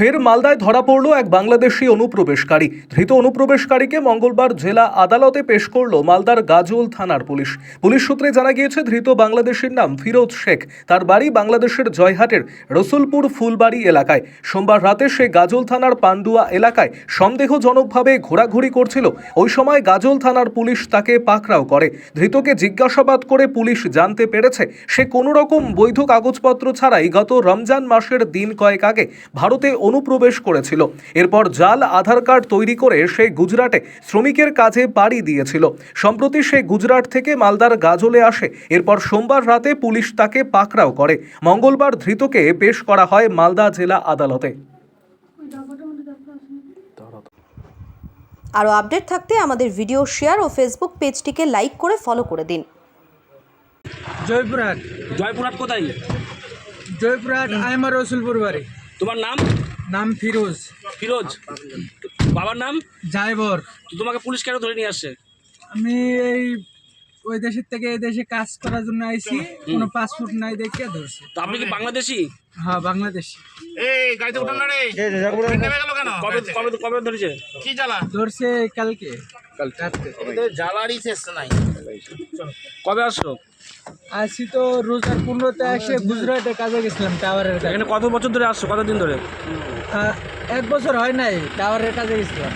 ফের মালদায় ধরা পড়ল এক বাংলাদেশি অনুপ্রবেশকারী। ধৃত অনুপ্রবেশকারীকে মঙ্গলবার জেলা আদালতে পেশ করল মালদার গাজল থানার পুলিশ। পুলিশ সূত্রে জানা গিয়েছে, ধৃত বাংলাদেশির নাম ফিরোজ শেখ। তার বাড়ি বাংলাদেশের জয়হাটের রসুলপুর ফুলবাড়ি এলাকায়। সোমবার রাতে সে গাজল থানার পান্ডুয়া এলাকায় সন্দেহজনকভাবে ঘোরাঘুরি করছিল। ওই সময় গাজল থানার পুলিশ তাকে পাকড়াও করে। ধৃতকে জিজ্ঞাসাবাদ করে পুলিশ জানতে পেরেছে সে কোনো রকম বৈধ কাগজপত্র ছাড়াই গত রমজান মাসের দিন কয়েক আগে ভারতে অনুপ্রবেশ করেছিল। এরপর জাল আধার কার্ড তৈরি করে সে গুজরাটে শ্রমিকের কাজে পাড়ি দিয়েছিল। সম্প্রতি সে গুজরাট থেকে মালদার গাজলে আসে। এরপর সোমবার রাতে পুলিশ তাকে পাকড়াও করে। মঙ্গলবার ধৃতকে পেশ করা হয় মালদা জেলা আদালতে। আরও আপডেট থাকতে আমাদের ভিডিও শেয়ার ও ফেসবুক পেজটিকে লাইক করে ফলো করে দিন। জয়পুরহাট। জয়পুরহাট কোথায়? জয়পুরহাট আমার রসুলপুর বাড়ি। তোমার নাম? নাম ফিরোজ। ফিরোজ। বাবার নাম? জায়বর। তো তোমাকে পুলিশ কেন ধরে নিয়ে আসছে? আমি এই ওই দেশের থেকে এই দেশে কাজ করার জন্য আইছি, কোনো পাসপোর্ট নাই দেখে ধরছে। তো আপনি কি বাংলাদেশি? হ্যাঁ, বাংলাদেশি। এই গাড়িতে উঠান না রে, নেমে গেল কেন? কবে কবে কবে ধরেছে? কি জ্বালা? ধরছে কালকে রাত্রে। ওদের জ্বালারই শেষ নাই। কবে আসছো? আসি তো রোজার 15তে এসে গুজরাটে কাজে গেছিলাম টাওয়ারের কাজে। এখানে কত বছর ধরে আসছো? কতদিন ধরে? 1 বছর হয় নাই, টাওয়ারের কাজে গেছিলাম।